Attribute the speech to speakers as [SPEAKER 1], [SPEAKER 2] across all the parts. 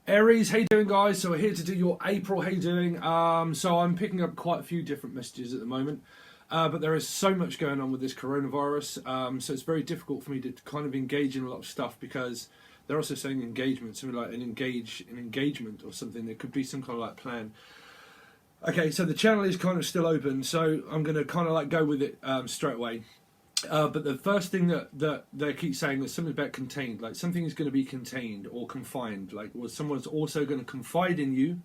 [SPEAKER 1] Aries, how you doing, guys? So we're here to do your April. How you doing? So I'm picking up quite a few different messages at the moment, but there is so much going on with this coronavirus. So it's very difficult for me to kind of engage in a lot of stuff because they're also saying engagement, something like an engagement or something. There could be some kind of like plan. Okay, so the channel is kind of still open, so I'm going to kind of like go with it straight away. But the first thing that they keep saying is something about contained, like something is going to be contained or confined, like well, someone's also going to confide in you,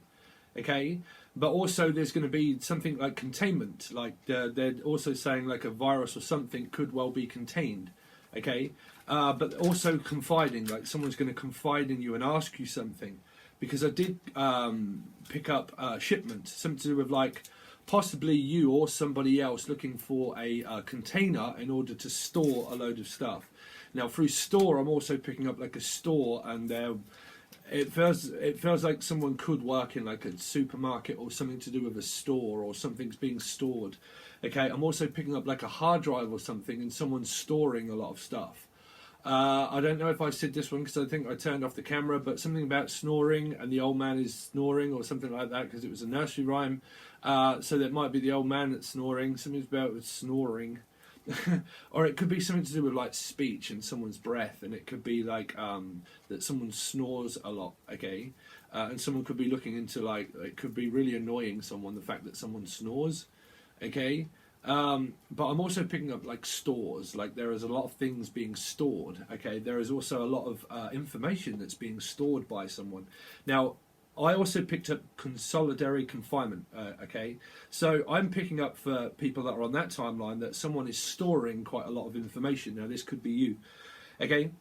[SPEAKER 1] okay? But also there's going to be something like containment, like they're also saying like a virus or something could well be contained, okay? But also confiding, like someone's going to confide in you and ask you something, because I did pick up shipment, something to do with like possibly you or somebody else looking for a container in order to store a load of stuff. Now through store, I'm also picking up like a store, and it feels like someone could work in like a supermarket or something to do with a store or something's being stored. Okay, I'm also picking up like a hard drive or something, and someone's storing a lot of stuff. I don't know if I said this one because I think I turned off the camera, but something about snoring and the old man is snoring or something like that because it was a nursery rhyme. So that might be the old man that's snoring. Something's about with snoring. Or it could be something to do with like speech and someone's breath, and it could be like that someone snores a lot, okay? And someone could be looking into like, it could be really annoying someone, the fact that someone snores, okay? But I'm also picking up like stores, like there is a lot of things being stored, okay? There is also a lot of information that's being stored by someone. Now, I also picked up consolidatory confinement, okay? So I'm picking up for people that are on that timeline that someone is storing quite a lot of information. Now, this could be you, okay?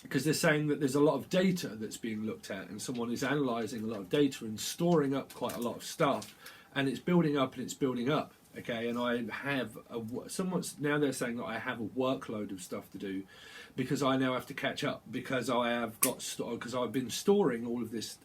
[SPEAKER 1] Because they're saying that there's a lot of data that's being looked at, and someone is analysing a lot of data and storing up quite a lot of stuff, and it's building up and it's building up. Okay, and I have someone's now they're saying that I have a workload of stuff to do because I now have to catch up because I have got because I've been storing all of this.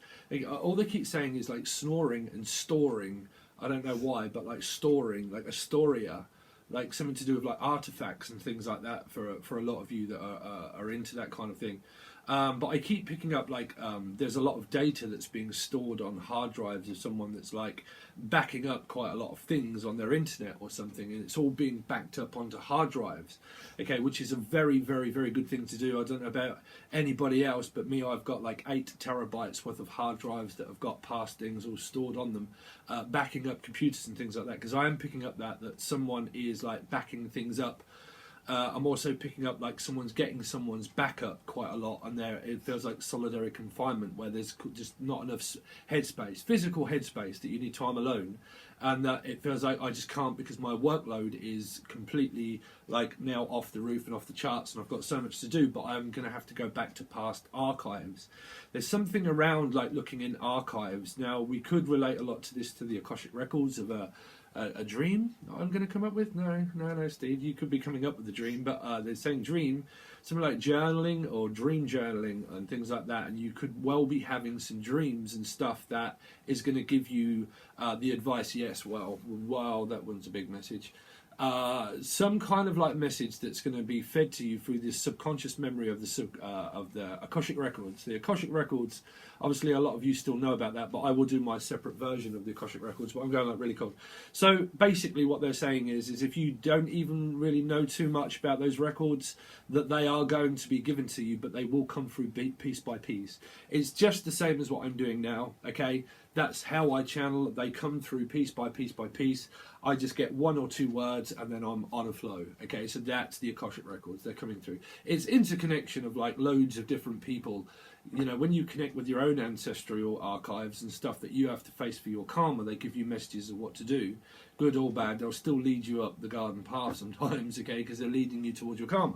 [SPEAKER 1] All they keep saying is like snoring and storing. I don't know why, but like storing, like Astoria, like something to do with like artifacts and things like that for a lot of you that are into that kind of thing. But I keep picking up like there's a lot of data that's being stored on hard drives of someone that's like backing up quite a lot of things on their internet or something, and it's all being backed up onto hard drives, okay, which is a very, very, very good thing to do. I don't know about anybody else, but me, I've got like 8 terabytes worth of hard drives that have got past things all stored on them, backing up computers and things like that, because I am picking up that someone is like backing things up. I'm also picking up like someone's getting someone's backup quite a lot, and there it feels like solitary confinement where there's just not enough headspace, physical headspace, that you need time alone, and that it feels like I just can't because my workload is completely like now off the roof and off the charts, and I've got so much to do. But I'm going to have to go back to past archives. There's something around like looking in archives. Now we could relate a lot to this to the Akashic records of a dream I'm going to come up with? No, Steve, you could be coming up with a dream, but they're saying dream, something like journaling or dream journaling and things like that, and you could well be having some dreams and stuff that is going to give you the advice. Yes, well, that one's a big message. Some kind of like message that's going to be fed to you through this subconscious memory of the Akashic records. The Akashic records, obviously a lot of you still know about that, but I will do my separate version of the Akashic records, but I'm going like really cold. So basically what they're saying is if you don't even really know too much about those records, that they are going to be given to you, but they will come through piece by piece. It's just the same as what I'm doing now, okay? That's how I channel. They come through piece by piece by piece. I just get 1 or 2 words and then I'm on a flow. Okay, so that's the Akashic records. They're coming through. It's interconnection of like loads of different people. You know, when you connect with your own ancestral archives and stuff that you have to face for your karma, they give you messages of what to do, good or bad. They'll still lead you up the garden path sometimes, okay, because they're leading you towards your karma.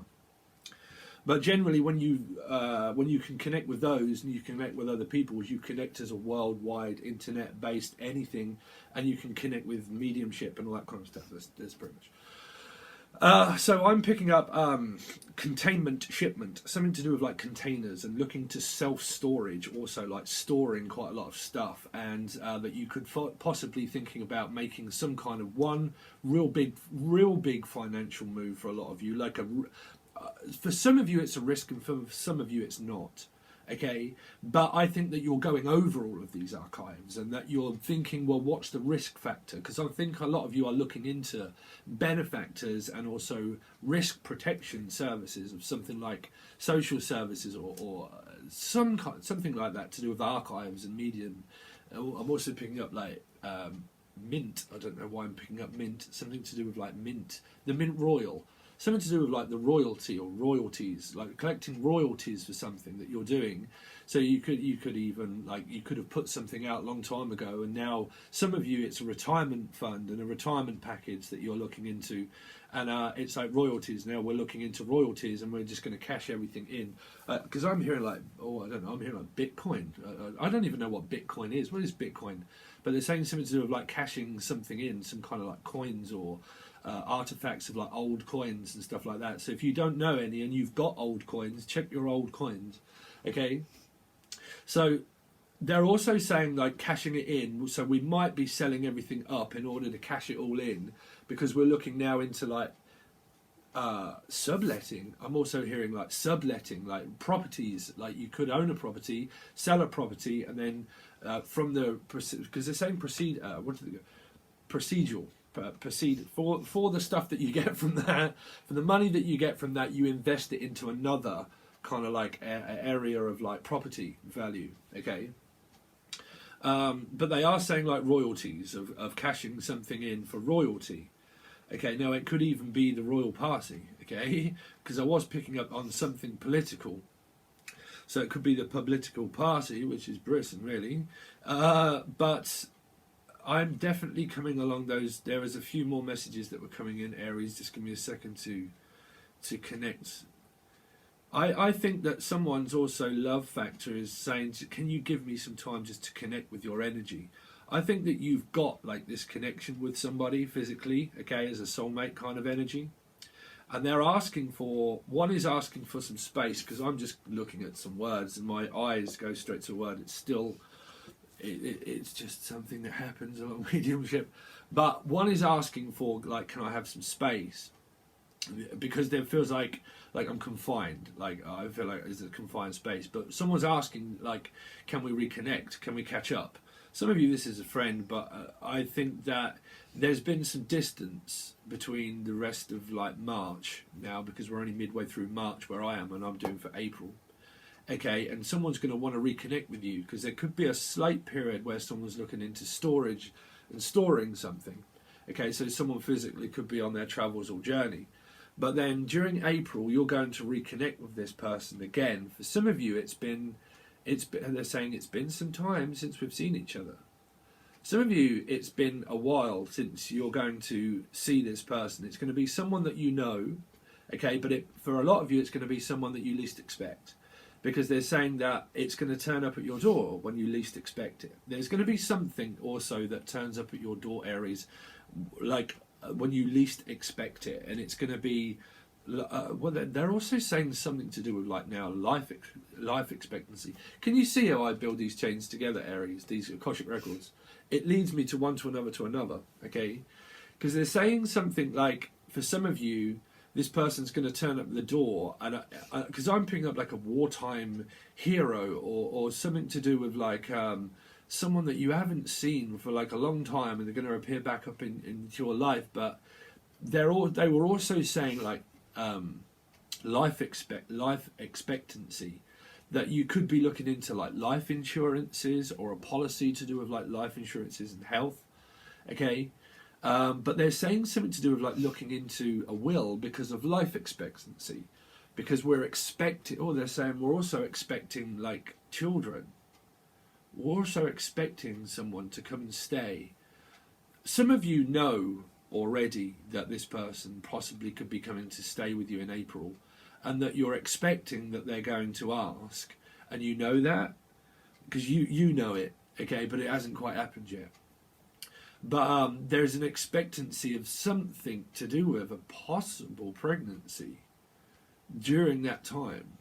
[SPEAKER 1] But generally, when you can connect with those and you connect with other people, you connect as a worldwide internet-based anything, and you can connect with mediumship and all that kind of stuff. That's pretty much. So I'm picking up containment shipment, something to do with like containers and looking to self-storage, also like storing quite a lot of stuff, and that you could possibly thinking about making some kind of one real big financial move for a lot of you, like for some of you it's a risk and for some of you it's not. Okay, but I think that you're going over all of these archives and that you're thinking, well, what's the risk factor? Because I think a lot of you are looking into benefactors and also risk protection services of something like social services or something like that to do with archives and medium. I'm also picking up like Mint. I don't know why I'm picking up Mint. Something to do with like Mint, the Mint Royal. Something to do with like the royalty or royalties, like collecting royalties for something that you're doing. So you could even like you could have put something out a long time ago, and now some of you it's a retirement fund and a retirement package that you're looking into, and it's like royalties. Now we're looking into royalties, and we're just going to cash everything in because I'm hearing like I don't know, I'm hearing like Bitcoin. I don't even know what Bitcoin is. What is Bitcoin? But they're saying something to do with like cashing something in, some kind of like coins or artifacts of like old coins and stuff like that. So if you don't know any and you've got old coins, check your old coins. Okay, so they're also saying like cashing it in, so we might be selling everything up in order to cash it all in, because we're looking now into like subletting. I'm also hearing like subletting, like properties, like you could own a property, sell a property, and then from the, because they're saying procedural, proceed for the stuff that you get from that, for the money that you get from that, you invest it into another kind of like area of like property value. Okay, but they are saying like royalties of cashing something in for royalty. Okay, now it could even be the royal party. Okay, because I was picking up on something political, so it could be the political party, which is Britain really, but I'm definitely coming along those. There is a few more messages that were coming in, Aries. Just give me a second to connect. I think that someone's also love factor is saying, can you give me some time just to connect with your energy? I think that you've got like this connection with somebody physically, okay, as a soulmate kind of energy. And they're asking for, one is asking for some space, because I'm just looking at some words and my eyes go straight to a word. It's still, it's just something that happens along mediumship. But one is asking for, like, can I have some space? Because there feels like I'm confined. Like, I feel like it's a confined space. But someone's asking, like, can we reconnect? Can we catch up? Some of you, this is a friend, but I think that there's been some distance between the rest of like March now, because we're only midway through March where I am, and I'm doing for April. Okay, and someone's going to want to reconnect with you, because there could be a slight period where someone's looking into storage and storing something. Okay, so someone physically could be on their travels or journey. But then during April, you're going to reconnect with this person again. For some of you, they're saying it's been some time since we've seen each other. Some of you, it's been a while since you're going to see this person. It's going to be someone that you know, okay, but for a lot of you, it's going to be someone that you least expect, because they're saying that it's going to turn up at your door when you least expect it. There's going to be something also that turns up at your door, Aries, like when you least expect it, and it's going to be well, they're also saying something to do with like now life expectancy. Can you see how I build these chains together, Aries? These Akashic records. It leads me to one to another to another. Okay, because they're saying something like, for some of you, this person's going to turn up at the door, and because I'm picking up like a wartime hero or something to do with like someone that you haven't seen for like a long time, and they're going to appear back up into your life. But they were also saying like life expectancy, that you could be looking into like life insurances or a policy to do with like life insurances and health. Okay, but they're saying something to do with like looking into a will because of life expectancy, because we're expecting, or they're saying we're also expecting like children. We're also expecting someone to come and stay. Some of you know already that this person possibly could be coming to stay with you in April, and that you're expecting that they're going to ask, and you know that because you know it, okay, but it hasn't quite happened yet. But there's an expectancy of something to do with a possible pregnancy during that time,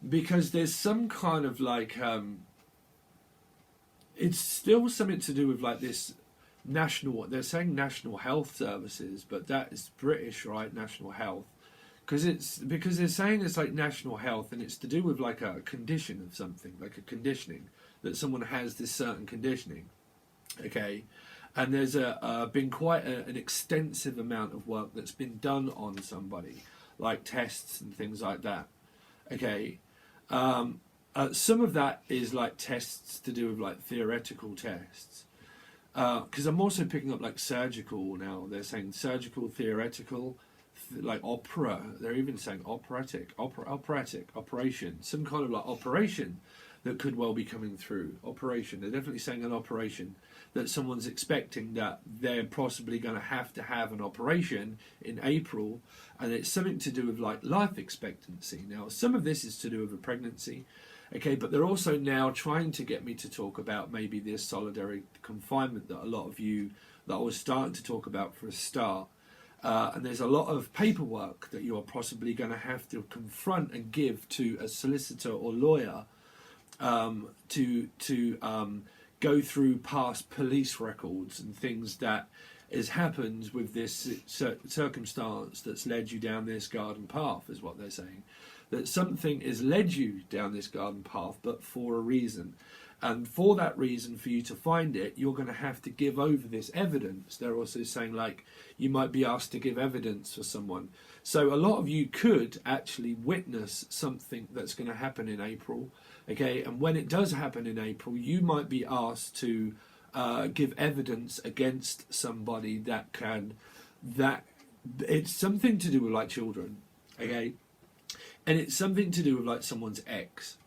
[SPEAKER 1] because there's some kind of like it's still something to do with like this national, they're saying national health services, but that is British, right? National health, because they're saying it's like national health, and it's to do with like a condition of something, like a conditioning, that someone has this certain conditioning, okay. And there's been quite an extensive amount of work that's been done on somebody, like tests and things like that, okay. Some of that is like tests to do with like theoretical tests, because I'm also picking up like surgical now. They're saying surgical, theoretical, like opera. They're even saying operatic operation, some kind of like operation that could well be coming through. Operation. They're definitely saying an operation, that someone's expecting that they're possibly going to have an operation in April, and it's something to do with like life expectancy. Now, some of this is to do with a pregnancy, okay, but they're also now trying to get me to talk about maybe this solitary confinement that a lot of you, that I was starting to talk about for a start. And there's a lot of paperwork that you are possibly going to have to confront and give to a solicitor or lawyer, to go through past police records and things that has happened with this circumstance that's led you down this garden path, is what they're saying. That something has led you down this garden path, but for a reason. And for that reason, for you to find it, you're going to have to give over this evidence. They're also saying, like, you might be asked to give evidence for someone. So a lot of you could actually witness something that's going to happen in April, okay? And when it does happen in April, you might be asked to give evidence against somebody that it's something to do with like children, okay? And it's something to do with like someone's ex,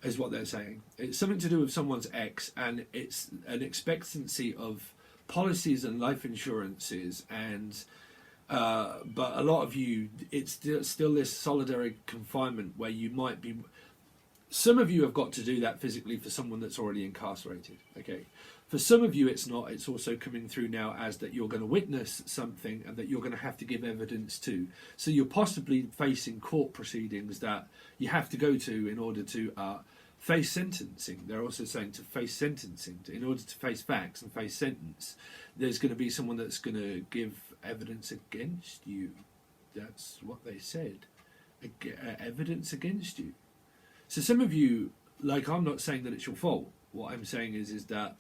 [SPEAKER 1] is what they're saying. It's something to do with someone's ex, and it's an expectancy of policies and life insurances, and but a lot of you, it's still this solitary confinement where you might be. Some of you have got to do that physically for someone that's already incarcerated, okay? For some of you it's not. It's also coming through now as that you're going to witness something and that you're going to have to give evidence to. So you're possibly facing court proceedings that you have to go to in order to face sentencing. They're also saying to face sentencing. In order to face facts and face sentence, there's going to be someone that's going to give evidence against you. That's what they said. Evidence against you. So some of you, like, I'm not saying that it's your fault. What I'm saying is that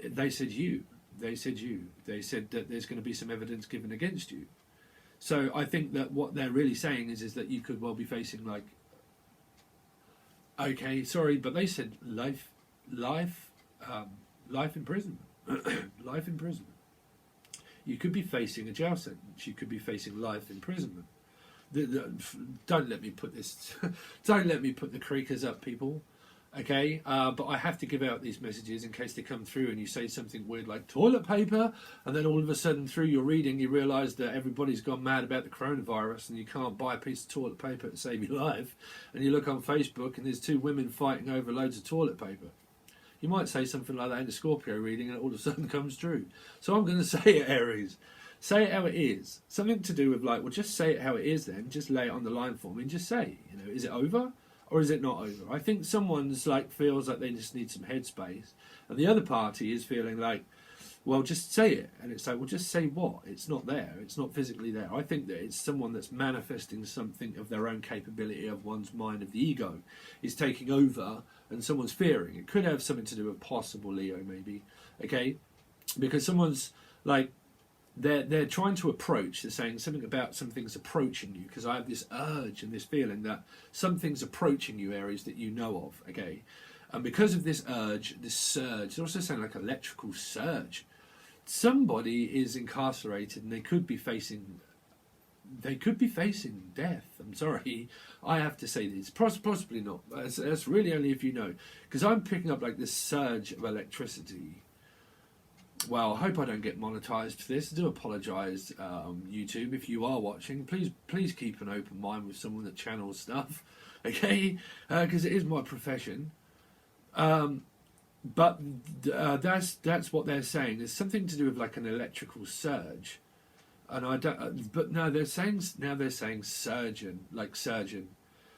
[SPEAKER 1] they said you. They said that there's going to be some evidence given against you. So I think that what they're really saying is that you could well be facing, like, okay, sorry, but they said life imprisonment. Life imprisonment. You could be facing a jail sentence. You could be facing life imprisonment. Don't let me put this. Don't let me put the creakers up, people. Okay, but I have to give out these messages in case they come through and you say something weird like toilet paper, and then all of a sudden through your reading you realise that everybody's gone mad about the coronavirus and you can't buy a piece of toilet paper to save your life, and you look on Facebook and there's two women fighting over loads of toilet paper. You might say something like that in the Scorpio reading and it all of a sudden comes true. So I'm going to say it, Aries. Say it how it is. Something to do with like, well, just say it how it is then. Just lay it on the line for me and just say, you know, is it over or is it not over? I think someone's like feels like they just need some headspace, and the other party is feeling like, well, just say it. And it's like, well, just say what? It's not there. It's not physically there. I think that it's someone that's manifesting something of their own capability, of one's mind, of the ego, is taking over, and someone's fearing. It could have something to do with possible Leo, maybe, okay? Because someone's like, they're trying to approach. They're saying something about something's approaching you, because I have this urge and this feeling that something's approaching you, Aries, that you know of, okay? And because of this urge, this surge, they're also saying like electrical surge. Somebody is incarcerated and they could be facing death. I'm sorry, I have to say this. Possibly not. That's really only if you know, because I'm picking up like this surge of electricity. Well, I hope I don't get monetized for this. I do apologise, YouTube, if you are watching. Please keep an open mind with someone that channels stuff, okay? Because it is my profession. But that's what they're saying. There's something to do with like an electrical surge, and I don't. But no, they're saying surgeon, like surgeon.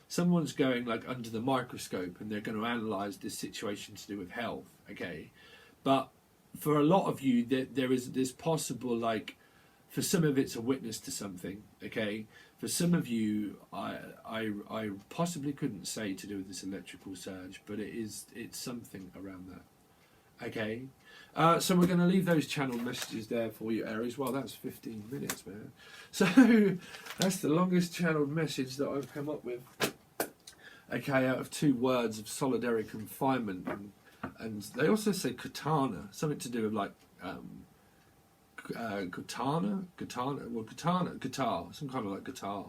[SPEAKER 1] Someone's going like under the microscope, and they're going to analyse this situation to do with health, okay? But for a lot of you, there is this possible like for some of it's a witness to something, okay? For some of you, I possibly couldn't say to do with this electrical surge, but it's something around that, okay? So we're going to leave those channel messages there for you, Aries. Well, that's 15 minutes, man. So that's the longest channeled message that I've come up with. Okay, out of 2 words of solitary confinement, and they also say katana, something to do with like guitar, some kind of like guitar,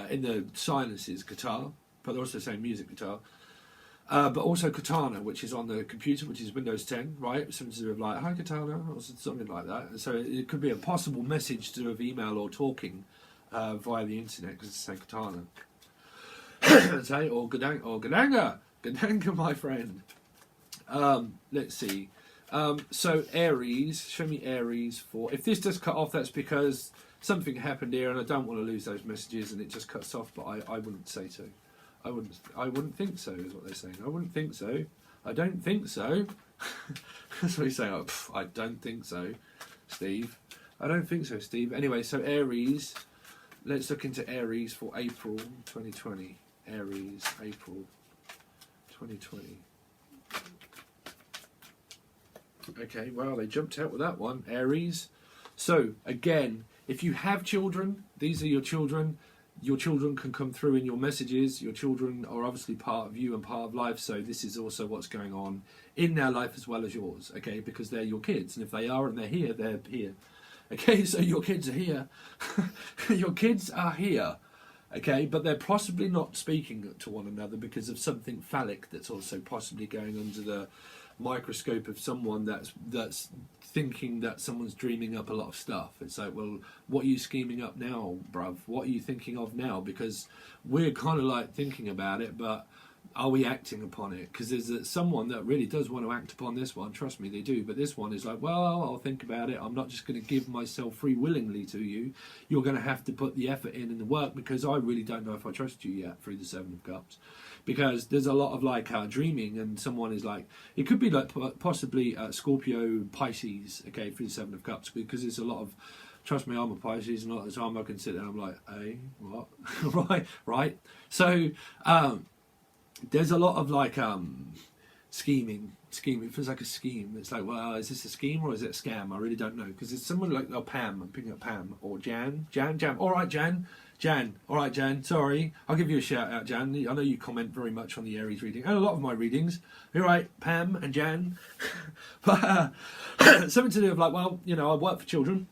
[SPEAKER 1] in the sinuses, guitar, but they're also saying music guitar. But also katana, which is on the computer, which is Windows 10, right? Something to do with like, hi katana, or something like that. So it could be a possible message to do with email or talking via the internet, because it's saying katana. Say, or Gadanga, my friend. Let's see. So Aries, show me Aries for. If this does cut off, that's because something happened here, and I don't want to lose those messages, and it just cuts off. But I wouldn't say so. I wouldn't think so, is what they're saying. I wouldn't think so. I don't think so. That's what he's saying. Oh, I don't think so, Steve. I don't think so, Steve. Anyway, so Aries. Let's look into Aries for April 2020. Aries, April 2020. Okay, well, they jumped out with that one. Aries. So, again, if you have children, these are your children. Your children can come through in your messages. Your children are obviously part of you and part of life, so this is also what's going on in their life as well as yours, okay, because they're your kids, and if they are and they're here, they're here. Okay, so your kids are here. Your kids are here, okay, but they're possibly not speaking to one another because of something phallic that's also possibly going under the microscope of someone that's thinking that someone's dreaming up a lot of stuff. It's like, well, what are you scheming up now, bruv? What are you thinking of now? Because we're kind of like thinking about it, but are we acting upon it? Because there's someone that really does want to act upon this one. Trust me, they do. But this one is like, well, I'll think about it. I'm not just going to give myself free willingly to you. You're going to have to put the effort in and the work, because I really don't know if I trust you yet through the Seven of Cups. Because there's a lot of like dreaming, and someone is like, it could be like possibly Scorpio, Pisces, okay, through the Seven of Cups, because there's a lot of, trust me, I'm a Pisces, and a lot of the time I can sit there and I'm like, hey, what? right. So there's a lot of like scheming. It feels like a scheme. It's like, well, is this a scheme or is it a scam? I really don't know, because it's someone like, oh, Pam, I'm picking up Pam, or Jan. All right, Jan. All right, Jan. Sorry, I'll give you a shout out, Jan. I know you comment very much on the Aries reading and a lot of my readings. You're right, Pam and Jan. But something to do with like, well, you know, I work for children.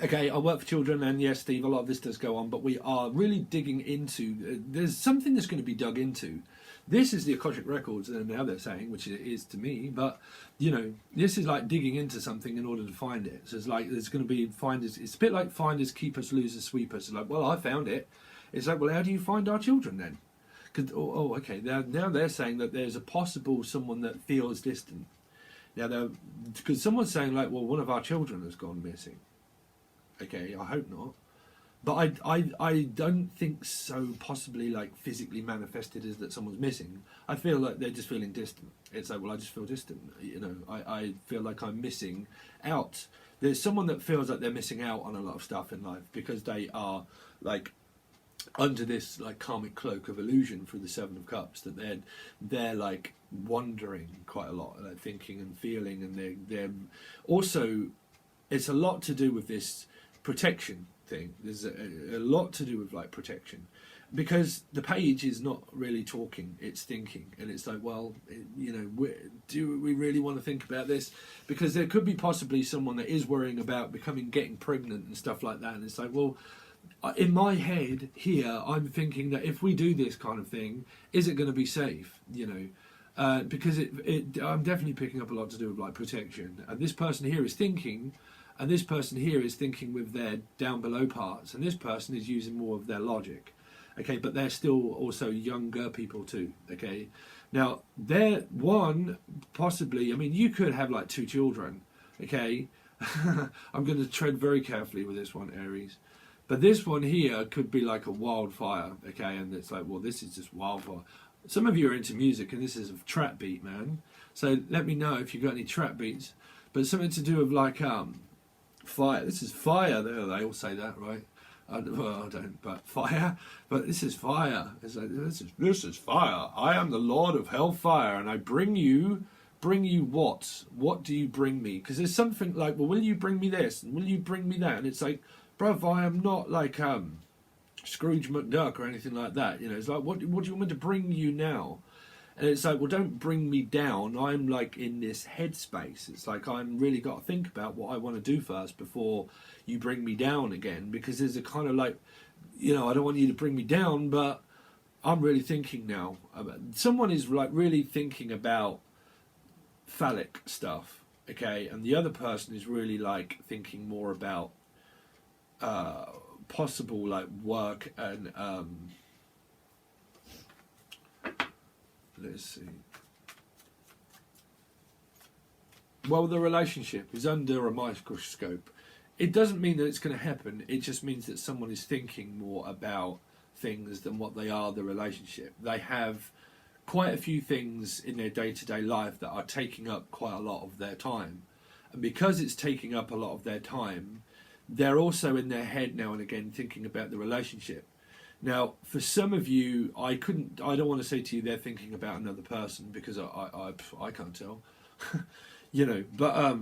[SPEAKER 1] Okay, I work for children, and yes, Steve, a lot of this does go on, but we are really digging into. There's something that's going to be dug into. This is the Akashic Records, and now they're saying, which it is to me, but, you know, this is like digging into something in order to find it. So it's like, there's going to be finders, it's a bit like finders, keepers, losers, sweepers. It's like, well, I found it. It's like, well, how do you find our children then? Cause, okay, now they're saying that there's a possible someone that feels distant. Now, because someone's saying like, well, one of our children has gone missing. Okay, I hope not. But I don't think so, possibly like physically manifested as that someone's missing. I feel like they're just feeling distant. It's like, well, I just feel distant. You know, I feel like I'm missing out. There's someone that feels like they're missing out on a lot of stuff in life because they are like under this like karmic cloak of illusion through the Seven of Cups, that they're like wondering quite a lot, like thinking and feeling, and they're also, it's a lot to do with this protection thing. There's a lot to do with like protection, because the page is not really talking, it's thinking, and it's like, well, you know, do we really want to think about this? Because there could be possibly someone that is worrying about getting pregnant and stuff like that, and it's like, well, in my head here, I'm thinking that if we do this kind of thing, is it going to be safe? You know, because I'm definitely picking up a lot to do with like protection, and this person here is thinking. And this person here is thinking with their down below parts, and this person is using more of their logic. Okay, but they're still also younger people too. Okay, now they're one, possibly, I mean, you could have like 2 children. Okay, I'm going to tread very carefully with this one, Aries. But this one here could be like a wildfire. Okay, and it's like, well, this is just wildfire. Some of you are into music, and this is a trap beat, man. So let me know if you've got any trap beats. but something to do with like fire. This is fire. They all say that, right? Well, I don't, but fire. But this is fire. It's like this is fire. I am the Lord of Hellfire, and I bring you what? What do you bring me? Because there's something like, well, will you bring me this and will you bring me that? And it's like, bruv, I am not like Scrooge McDuck or anything like that. You know, it's like, what do you want me to bring you now? And it's like, well, don't bring me down. I'm like in this headspace. It's like I'm really got to think about what I want to do first before you bring me down again. Because there's a kind of like, you know, I don't want you to bring me down, but I'm really thinking now. Someone is like really thinking about phallic stuff, okay? And the other person is really like thinking more about possible like work and let's see. Well, the relationship is under a microscope. It doesn't mean that it's going to happen. It just means that someone is thinking more about things than what they are the relationship. They have quite a few things in their day-to-day life that are taking up quite a lot of their time. And because it's taking up a lot of their time, they're also in their head now and again thinking about the relationship. Now, for some of you, I don't want to say to you they're thinking about another person because I can't tell, you know. But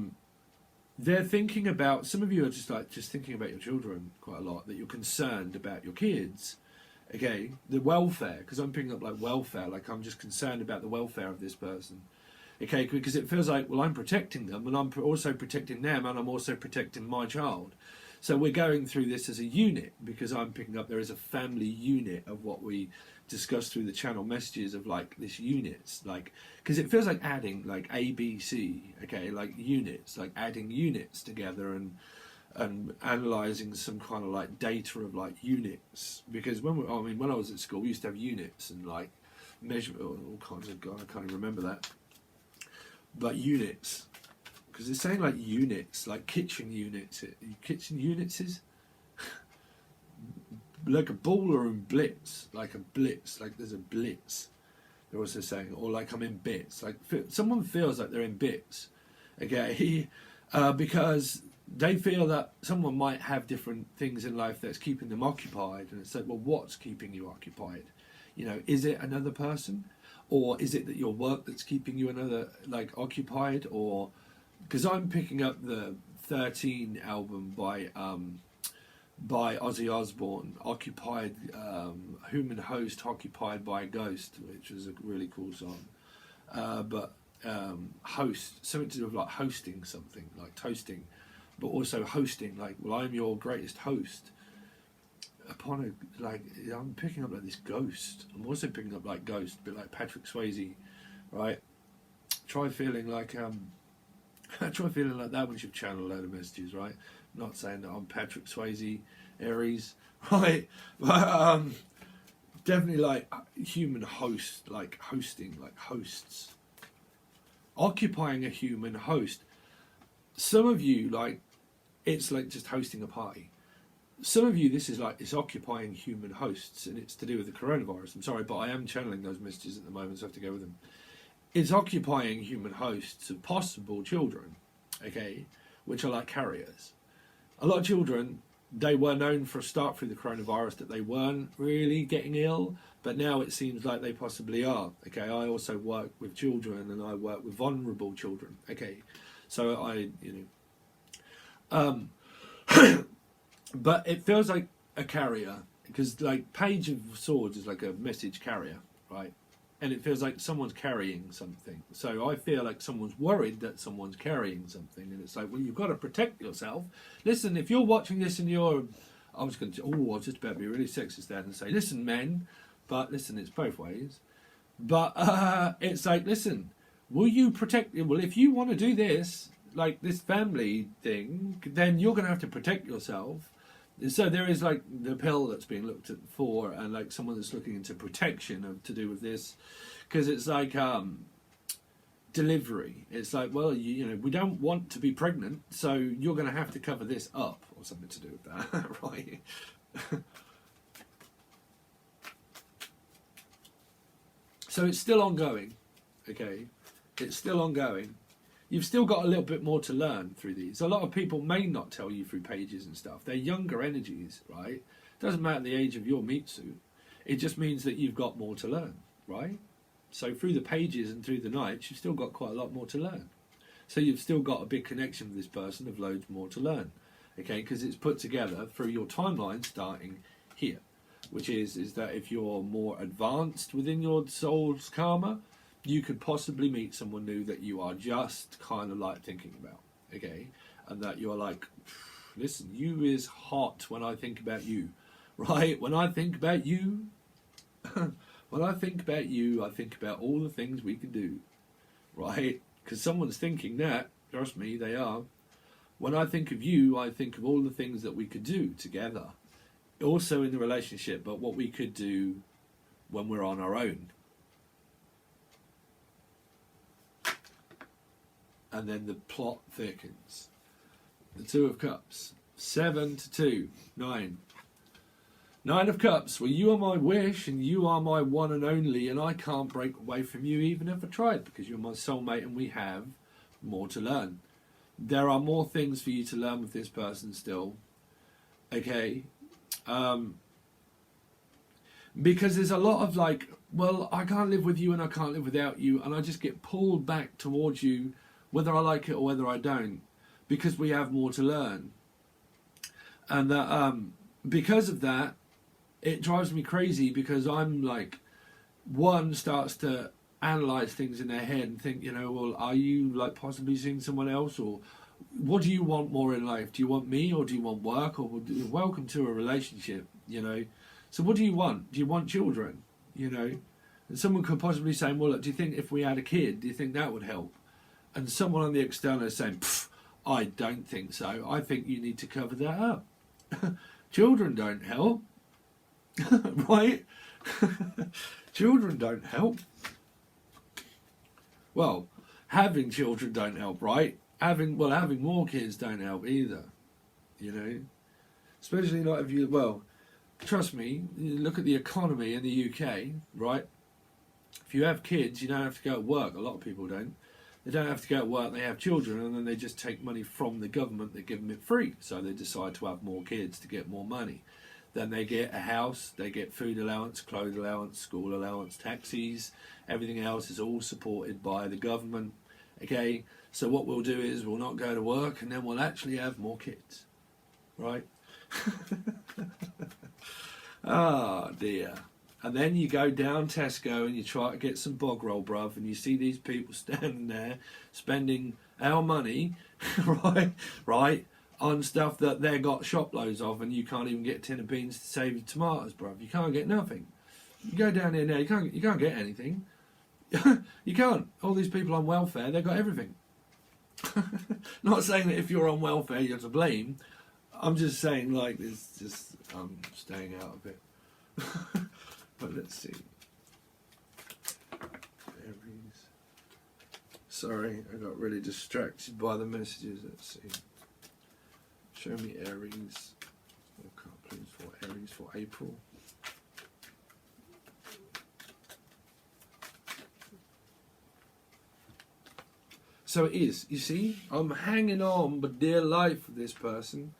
[SPEAKER 1] they're thinking about. Some of you are just thinking about your children quite a lot. That you're concerned about your kids, okay, the welfare. Because I'm picking up like welfare. Like I'm just concerned about the welfare of this person, okay. Because it feels like, well, I'm protecting them, and I'm also protecting them, and I'm also protecting my child. So we're going through this as a unit, because I'm picking up there is a family unit of what we discussed through the channel messages of like this units, like, because it feels like adding like A, B, C, okay, like units, like adding units together and analysing some kind of like data of like units. Because when I was at school, we used to have units and like measure all kinds of, God, I can't even remember that, but units. Because it's saying like units, like kitchen units. Kitchen units is like a ballroom blitz, like a blitz, like there's a blitz. They're also saying, or like I'm in bits. Like someone feels like they're in bits, okay, because they feel that someone might have different things in life that's keeping them occupied. And it's like, well, what's keeping you occupied? You know, is it another person, or is it that your work that's keeping you like occupied, or because I'm picking up the 13 album by Ozzy Osbourne, Occupied, Human Host, Occupied by Agust, which was a really cool song. But host, something to do with like hosting something, like toasting, but also hosting, like, well, I'm your greatest host. Upon a, like, I'm picking up like this ghost. I'm also picking up like ghost, a bit like Patrick Swayze, right? Try feeling like try feeling like that once you've channeled a load of messages, right? I'm not saying that I'm Patrick Swayze, Aries, right? But definitely like human host, like hosting, like hosts. Occupying a human host. Some of you, like, it's like just hosting a party. Some of you, this is like, it's occupying human hosts, and it's to do with the coronavirus. I'm sorry, but I am channeling those messages at the moment, so I have to go with them. It's occupying human hosts of possible children, okay, which are like carriers. A lot of children, they were known for a start through the coronavirus that they weren't really getting ill, but now it seems like they possibly are, okay. I also work with children, and I work with vulnerable children, okay. So but it feels like a carrier, because like Page of Swords is like a message carrier, right? And it feels like someone's carrying something. So I feel like someone's worried that someone's carrying something. And it's like, well, you've got to protect yourself. Listen, if you're watching this and you're... I was just about to be really sexist there and say, listen, men, but listen, it's both ways. But it's like, listen, will you protect... Well, if you want to do this, like this family thing, then you're going to have to protect yourself. So there is like the pill that's being looked at for, and like someone that's looking into protection to do with this, because it's like delivery. It's like, well, you know, we don't want to be pregnant, so you're going to have to cover this up, or something to do with that, right? So it's still ongoing, okay? It's still ongoing. you've still got a little bit more to learn through these. A lot of people may not tell you through pages and stuff. They're younger energies, right? Doesn't matter the age of your meat suit. It just means that you've got more to learn, right? So through the pages and through the nights, you've still got quite a lot more to learn. So you've still got a big connection with this person of loads more to learn, okay? Because it's put together through your timeline starting here, which is that if you're more advanced within your soul's karma, you could possibly meet someone new that you are just kind of like thinking about, okay? And that you're like, listen, you is hot when I think about you, right? When I think about you, when I think about you, I think about all the things we can do, right? Because someone's thinking that, trust me, they are. When I think of you, I think of all the things that we could do together. Also in the relationship, but what we could do when we're on our own. And then the plot thickens. The Two of Cups. 7 to 2. 9. 9 of Cups. Well, you are my wish and you are my one and only, and I can't break away from you even if I tried, because you're my soulmate and we have more to learn. There are more things for you to learn with this person still. Okay? Because there's a lot of like, well, I can't live with you and I can't live without you, and I just get pulled back towards you whether I like it or whether I don't, because we have more to learn. And that because of that, it drives me crazy, because I'm like, one starts to analyze things in their head and think, you know, well, are you like possibly seeing someone else, or what do you want more in life? Do you want me, or do you want work, or welcome to a relationship, you know? So what do you want? Do you want children, you know? And someone could possibly say, well, look, do you think if we had a kid, do you think that would help? And someone on the external is saying, I don't think so. I think you need to cover that up. Children don't help. Right? Children don't help. Well, having children don't help, right? Having more kids don't help either. You know? Especially not if you, well, trust me, you look at the economy in the UK, right? If you have kids, you don't have to go to work. A lot of people don't. They don't have to go to work, they have children, and then they just take money from the government, they give them it free. So they decide to have more kids to get more money. Then they get a house, they get food allowance, clothes allowance, school allowance, taxis, everything else is all supported by the government. Okay, so what we'll do is we'll not go to work, and then we'll actually have more kids. Right? Ah, dear. And then you go down Tesco and you try to get some bog roll, bruv, and you see these people standing there spending our money, right, on stuff that they got shop loads of, and you can't even get a tin of beans to save your tomatoes, bruv. You can't get nothing. You go down here now, you can't get anything. You can't. All these people on welfare, they've got everything. Not saying that if you're on welfare you're to blame. I'm just saying, like, it's just, I'm staying out of it. But let's see. Aries. Sorry, I got really distracted by the messages. Let's see. Show me Aries. Oh, can't please, for Aries for April. So it is, you see, I'm hanging on for dear life with this person.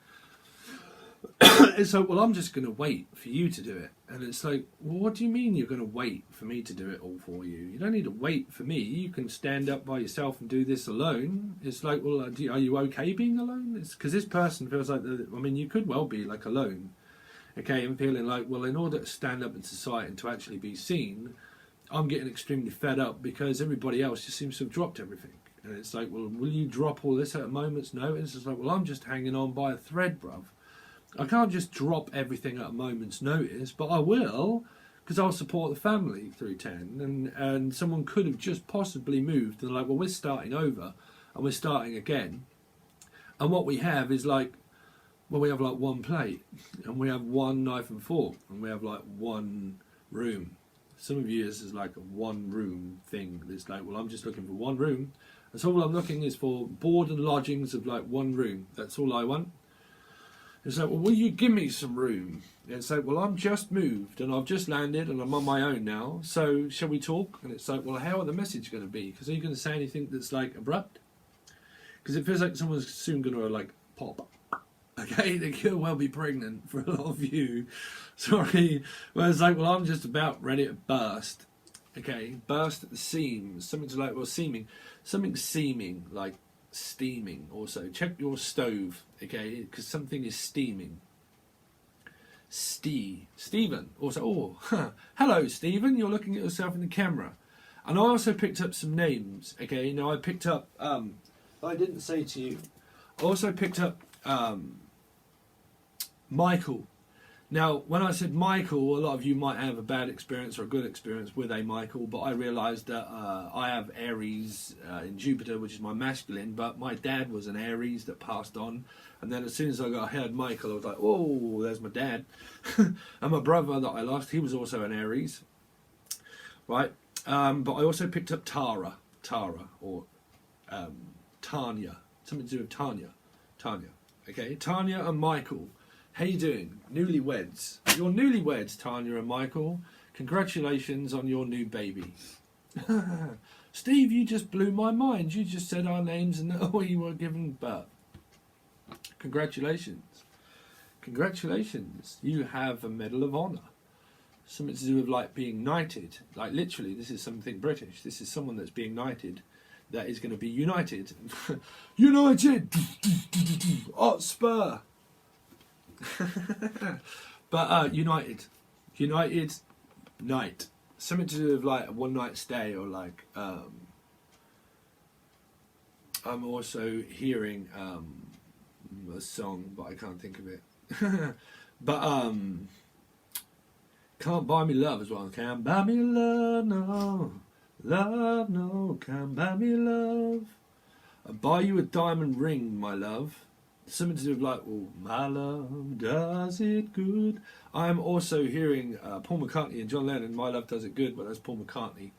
[SPEAKER 1] It's like, well, I'm just going to wait for you to do it. And it's like, well, what do you mean you're going to wait for me to do it all for you? You don't need to wait for me. You can stand up by yourself and do this alone. It's like, well, are you okay being alone? It's because this person feels like, I mean, you could well be like alone, okay, and feeling like, well, in order to stand up in society and to actually be seen, I'm getting extremely fed up because everybody else just seems to have dropped everything. And it's like, well, will you drop all this at a moment's notice? It's like, well, I'm just hanging on by a thread, bruv. I can't just drop everything at a moment's notice, but I will, because I'll support the family through 10. And someone could have just possibly moved, and like, well, we're starting over, and we're starting again. And what we have is like, well, we have like one plate, and we have one knife and fork, and we have like one room. Some of you, this is like a one room thing. It's like, well, I'm just looking for one room. That's all I'm looking is for board and lodgings of like one room. That's all I want. It's like, well, will you give me some room? And it's like, well, I'm just moved and I've just landed and I'm on my own now. So shall we talk? And it's like, well, how are the message going to be? Because are you going to say anything that's like abrupt? because it feels like someone's soon going to like pop. Okay, they could well be pregnant for a lot of you. Sorry. Well, it's like, well, I'm just about ready to burst. Okay, burst at the seams. Something to like, well, seeming. Something seeming, like steaming also. Check your stove, okay, because something is steaming. Stephen. Also, oh, huh. Hello, Stephen. You're looking at yourself in the camera. And I also picked up some names, okay. Now, I picked up, I didn't say to you, I also picked up Michael. Now, when I said Michael, a lot of you might have a bad experience or a good experience with a Michael, but I realised that I have Aries in Jupiter, which is my masculine, but my dad was an Aries that passed on, and then as soon as I heard Michael, I was like, oh, there's my dad. And my brother that I lost, he was also an Aries, right? But I also picked up Tara, or Tanya, something to do with Tanya, okay? Tanya and Michael. How you doing? Newlyweds. You're newlyweds, Tanya and Michael. Congratulations on your new baby. Steve, you just blew my mind. You just said our names and oh, you were giving birth. Congratulations. Congratulations. You have a Medal of Honor. Something to do with like being knighted. Like literally, this is something British. This is someone that's being knighted. That is going to be united. United! Hotspur! But United night, something to do with like a one night stay, or like I'm also hearing a song, but I can't think of it. But Can't Buy Me Love as well. Can't buy me love, no, love, no, can't buy me love. I'll buy you a diamond ring, my love. Something to do with like, oh, my love does it good. I'm also hearing Paul McCartney and John Lennon, My Love Does It Good, but that's Paul McCartney,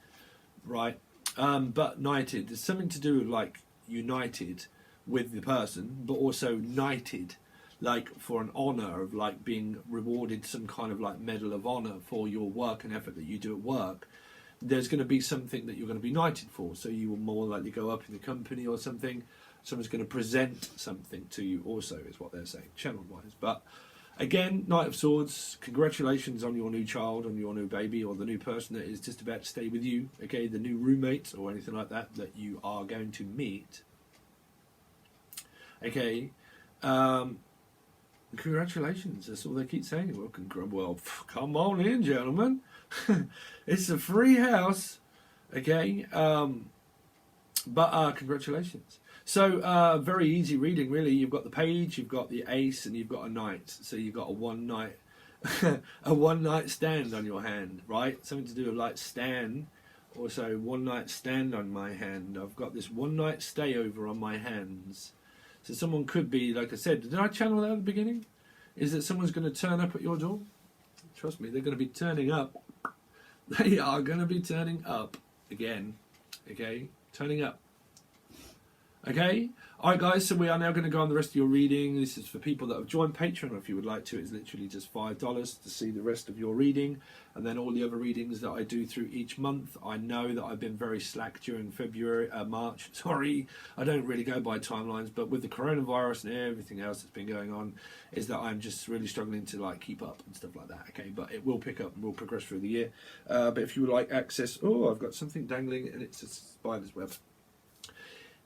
[SPEAKER 1] right? But knighted, there's something to do with like united with the person, but also knighted, like for an honour of like being rewarded some kind of like medal of honour for your work and effort that you do at work. There's going to be something that you're going to be knighted for, so you will more likely go up in the company or something. Someone's going to present something to you also, is what they're saying, channel-wise. But again, Knight of Swords, congratulations on your new child, on your new baby, or the new person that is just about to stay with you, okay, the new roommate or anything like that that you are going to meet. Okay, congratulations, that's all they keep saying. Well, come on in, gentlemen. It's a free house, okay, but congratulations. So, very easy reading, really. You've got the page, you've got the ace, and you've got a knight. So you've got a one night, a one night stand on your hand, right? Something to do with like stand. Also, one night stand on my hand. I've got this one night stay over on my hands. So someone could be, like I said, did I channel that at the beginning? Is that someone's going to turn up at your door? Trust me, they're going to be turning up. They are going to be turning up again. Okay? Turning up. Okay, alright guys, so we are now going to go on the rest of your reading. This is for people that have joined Patron, or if you would like to, it's literally just $5 to see the rest of your reading, and then all the other readings that I do through each month. I know that I've been very slack during March, sorry, I don't really go by timelines, but with the coronavirus and everything else that's been going on, is that I'm just really struggling to like keep up and stuff like that, okay, but it will pick up and will progress through the year. But if you would like access, oh, I've got something dangling and it's a spider's web.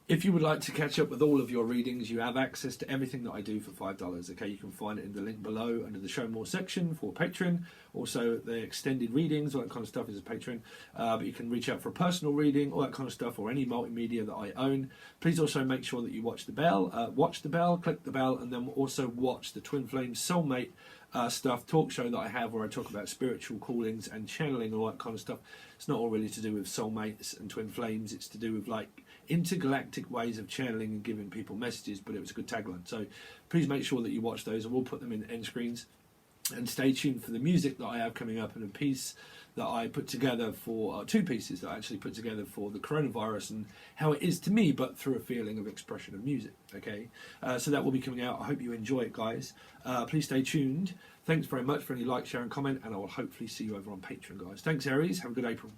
[SPEAKER 1] If you would like to catch up with all of your readings, you have access to everything that I do for $5. Okay, you can find it in the link below under the Show More section for Patreon. Also, the extended readings, all that kind of stuff is a Patreon. But you can reach out for a personal reading, all that kind of stuff, or any multimedia that I own. Please also make sure that you watch the bell, click the bell, and then also watch the Twin Flames Soulmate stuff, talk show that I have where I talk about spiritual callings and channeling, all that kind of stuff. It's not all really to do with soulmates and twin flames, it's to do with like intergalactic ways of channeling and giving people messages, but it was a good tagline. So please make sure that you watch those, and we'll put them in end screens. And stay tuned for the music that I have coming up, and a piece that I put together for, two pieces that I actually put together for the coronavirus and how it is to me, but through a feeling of expression of music, okay? So that will be coming out. I hope you enjoy it, guys. Please stay tuned. Thanks very much for any like, share and comment, and I will hopefully see you over on Patreon, guys. Thanks, Aries. Have a good April.